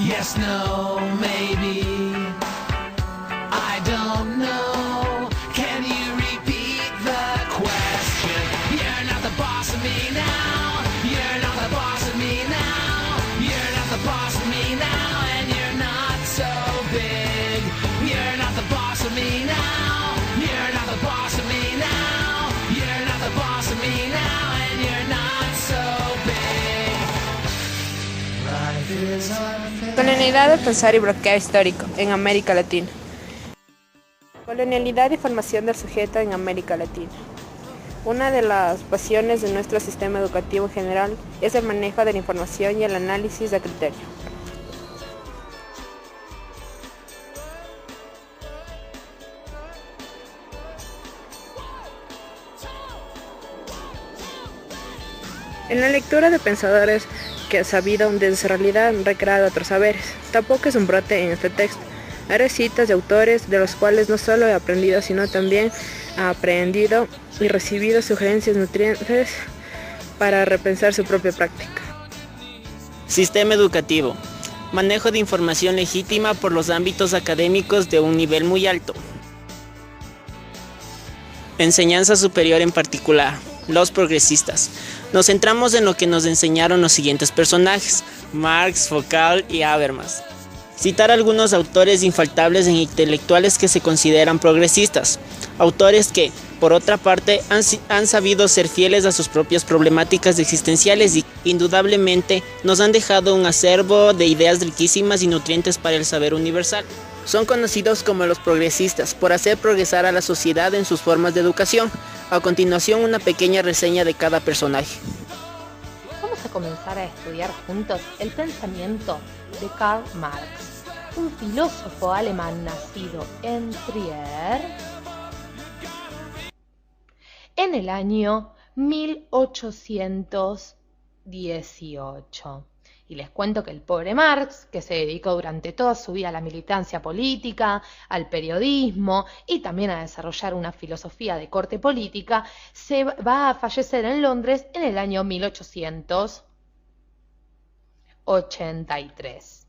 Yes, no, maybe. I don't know. Can you repeat the question? You're not the boss of me now. You're not the boss of me now. You're not the boss of me now. And you're not so big. You're not the boss of me now. You're not the boss of me now. You're not the boss of me now. And you're not so big. Life is unfair. Colonialidad de pensar y bloqueo histórico en América Latina. Colonialidad y formación del sujeto en América Latina. Una de las pasiones de nuestro sistema educativo en general es el manejo de la información y el análisis de criterio. En la lectura de pensadores que han sabido desde su realidad han recreado otros saberes. Tampoco es un brote en este texto. Haré citas de autores de los cuales no solo he aprendido, sino también he aprendido y recibido sugerencias nutrientes para repensar su propia práctica. Sistema educativo. Manejo de información legítima por los ámbitos académicos de un nivel muy alto. Enseñanza superior en particular. Los progresistas. Nos centramos en lo que nos enseñaron los siguientes personajes: Marx, Foucault y Habermas. Citar algunos autores infaltables e intelectuales que se consideran progresistas. Autores que, por otra parte, han sabido ser fieles a sus propias problemáticas existenciales y, indudablemente, nos han dejado un acervo de ideas riquísimas y nutrientes para el saber universal. Son conocidos como los progresistas por hacer progresar a la sociedad en sus formas de educación. A continuación, una pequeña reseña de cada personaje. Vamos a comenzar a estudiar juntos el pensamiento de Karl Marx, un filósofo alemán nacido en Trier en el año 1818. Y les cuento que el pobre Marx, que se dedicó durante toda su vida a la militancia política, al periodismo y también a desarrollar una filosofía de corte política, se va a fallecer en Londres en el año 1883.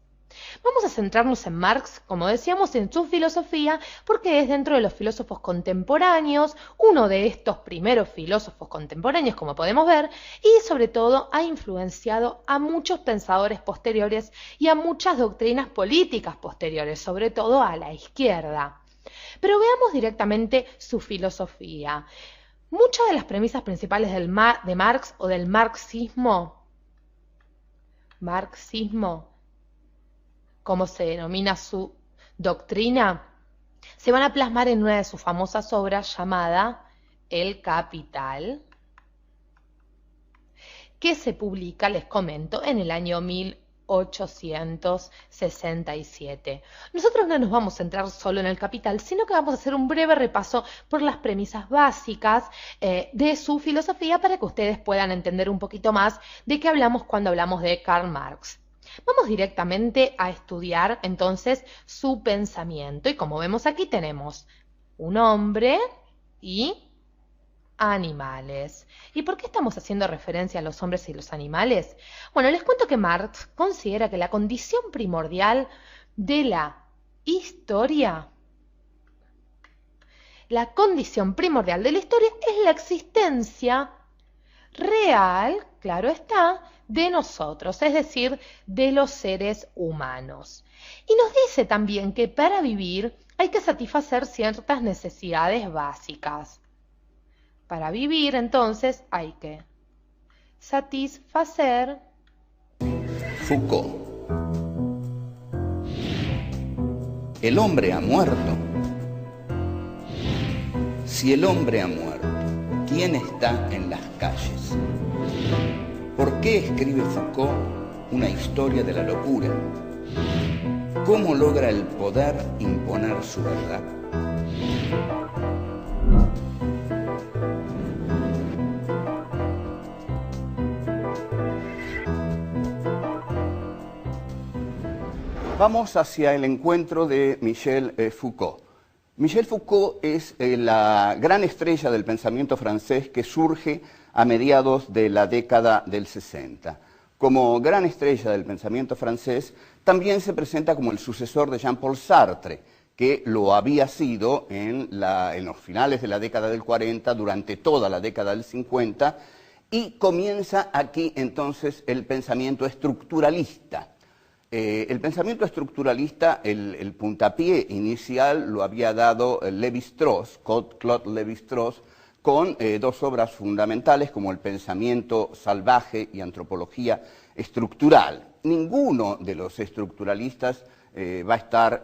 Vamos a centrarnos en Marx, como decíamos, en su filosofía, porque es dentro de los filósofos contemporáneos, uno de estos primeros filósofos contemporáneos, como podemos ver, y sobre todo ha influenciado a muchos pensadores posteriores y a muchas doctrinas políticas posteriores, sobre todo a la izquierda. Pero veamos directamente su filosofía. Muchas de las premisas principales de Marx o del marxismo, como se denomina su doctrina, se van a plasmar en una de sus famosas obras llamada El Capital, que se publica, les comento, en el año 1867. Nosotros no nos vamos a centrar solo en El Capital, sino que vamos a hacer un breve repaso por las premisas básicas de su filosofía para que ustedes puedan entender un poquito más de qué hablamos cuando hablamos de Karl Marx. Vamos directamente a estudiar entonces su pensamiento y como vemos aquí tenemos un hombre y animales. ¿Y por qué estamos haciendo referencia a los hombres y los animales? Bueno, les cuento que Marx considera que la condición primordial de la historia, es la existencia real, claro está, de nosotros, es decir, de los seres humanos. Y nos dice también que para vivir hay que satisfacer ciertas necesidades básicas. Para vivir, entonces, hay que satisfacer... Foucault. El hombre ha muerto. Si el hombre ha muerto, ¿quién está en las calles? ¿Por qué escribe Foucault una historia de la locura? ¿Cómo logra el poder imponer su verdad? Vamos hacia el encuentro de Michel Foucault. Michel Foucault es la gran estrella del pensamiento francés que surge a mediados de la década del 60. Como gran estrella del pensamiento francés, también se presenta como el sucesor de Jean-Paul Sartre, que lo había sido en los finales de la década del 40, durante toda la década del 50, y comienza aquí entonces el pensamiento estructuralista. El pensamiento estructuralista, el puntapié inicial lo había dado Lévi-Strauss, Claude Lévi-Strauss, con dos obras fundamentales como El pensamiento salvaje y Antropología estructural. Ninguno de los estructuralistas va a estar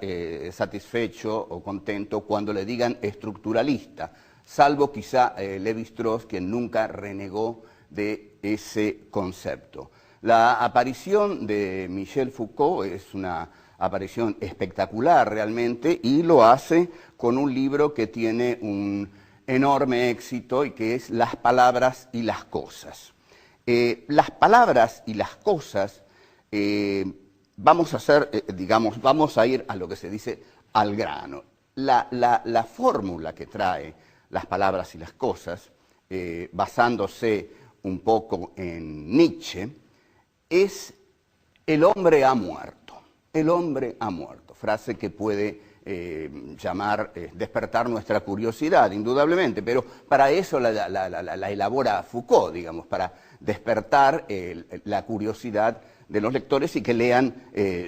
satisfecho o contento cuando le digan estructuralista, salvo quizá Lévi-Strauss, quien nunca renegó de ese concepto. La aparición de Michel Foucault es una aparición espectacular realmente, y lo hace con un libro que tiene un enorme éxito y que es Las palabras y las cosas. Las palabras y las cosas, vamos a ir a lo que se dice al grano. La fórmula que trae Las palabras y las cosas, basándose un poco en Nietzsche, es el hombre ha muerto. El hombre ha muerto, frase que puede despertar nuestra curiosidad, indudablemente, pero para eso la elabora Foucault, digamos, para despertar la curiosidad de los lectores y que lean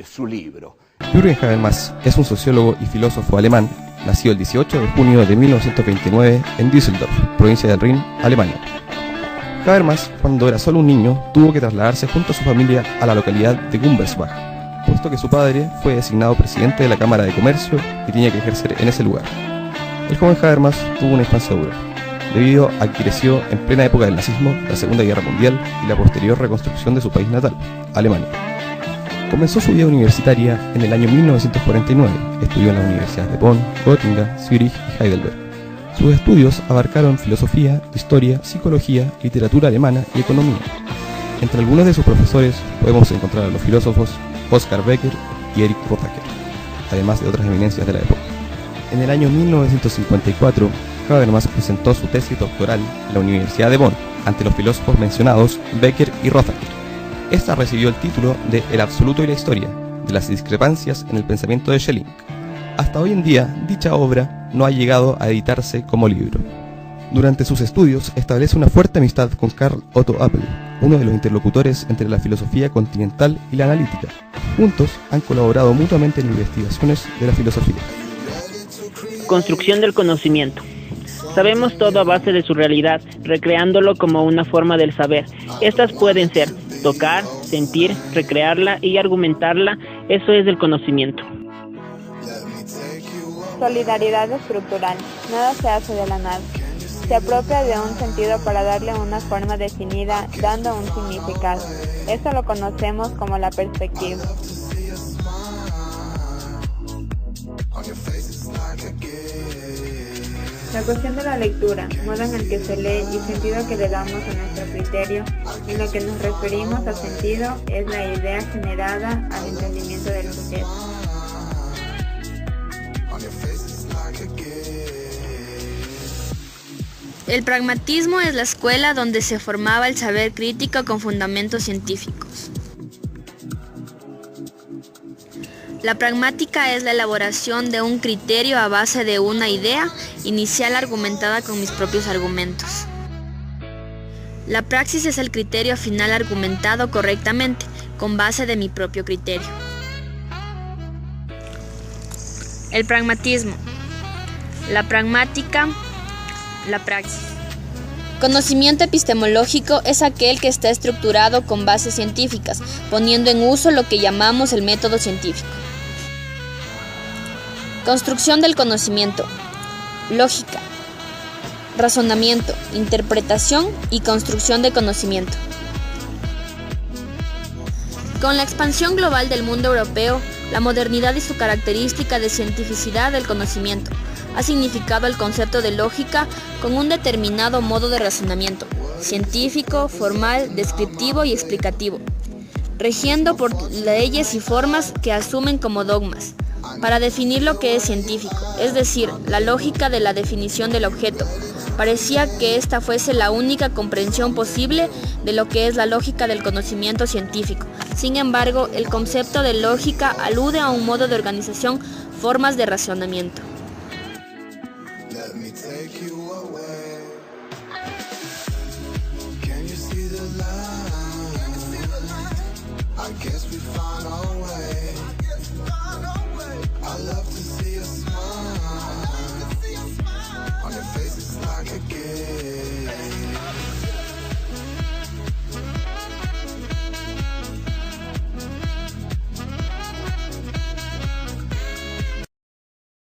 su libro. Jürgen Habermas es un sociólogo y filósofo alemán, nacido el 18 de junio de 1929 en Düsseldorf, provincia del Rin, Alemania. Habermas, cuando era solo un niño, tuvo que trasladarse junto a su familia a la localidad de Gummersbach, puesto que su padre fue designado presidente de la Cámara de Comercio y tenía que ejercer en ese lugar. El joven Habermas tuvo una infancia dura, debido a que creció en plena época del nazismo, la Segunda Guerra Mundial y la posterior reconstrucción de su país natal, Alemania. Comenzó su vida universitaria en el año 1949, estudió en las universidades de Bonn, Göttingen, Zürich y Heidelberg. Sus estudios abarcaron filosofía, historia, psicología, literatura alemana y economía. Entre algunos de sus profesores podemos encontrar a los filósofos Oskar Becker y Erich Rothacker, además de otras eminencias de la época. En el año 1954, Habermas presentó su tesis doctoral en la Universidad de Bonn ante los filósofos mencionados Becker y Rothacker. Esta recibió el título de El absoluto y la historia, de las discrepancias en el pensamiento de Schelling. Hasta hoy en día, dicha obra no ha llegado a editarse como libro. Durante sus estudios establece una fuerte amistad con Karl Otto Appel, uno de los interlocutores entre la filosofía continental y la analítica. Juntos han colaborado mutuamente en investigaciones de la filosofía. Construcción del conocimiento. Sabemos todo a base de su realidad, recreándolo como una forma del saber. Estas pueden ser tocar, sentir, recrearla y argumentarla. Eso es el conocimiento. Solidaridad estructural. Nada se hace de la nada. Se apropia de un sentido para darle una forma definida, dando un significado. Esto lo conocemos como la perspectiva. La cuestión de la lectura, modo en el que se lee y sentido que le damos a nuestro criterio, en lo que nos referimos a sentido, es la idea generada al entendimiento del sujeto. El pragmatismo es la escuela donde se formaba el saber crítico con fundamentos científicos. La pragmática es la elaboración de un criterio a base de una idea inicial argumentada con mis propios argumentos. La praxis es el criterio final argumentado correctamente, con base de mi propio criterio. El pragmatismo. La pragmática. La praxis. Conocimiento epistemológico es aquel que está estructurado con bases científicas, poniendo en uso lo que llamamos el método científico. Construcción del conocimiento. Lógica. Razonamiento, interpretación y construcción de conocimiento. Con la expansión global del mundo europeo, la modernidad y su característica de cientificidad del conocimiento ha significado el concepto de lógica con un determinado modo de razonamiento, científico, formal, descriptivo y explicativo, regiendo por leyes y formas que asumen como dogmas, para definir lo que es científico, es decir, la lógica de la definición del objeto, Parecía que esta fuese la única comprensión posible de lo que es la lógica del conocimiento científico. Sin embargo, el concepto de lógica alude a un modo de organización, formas de razonamiento. I guess we found our way. I love to see us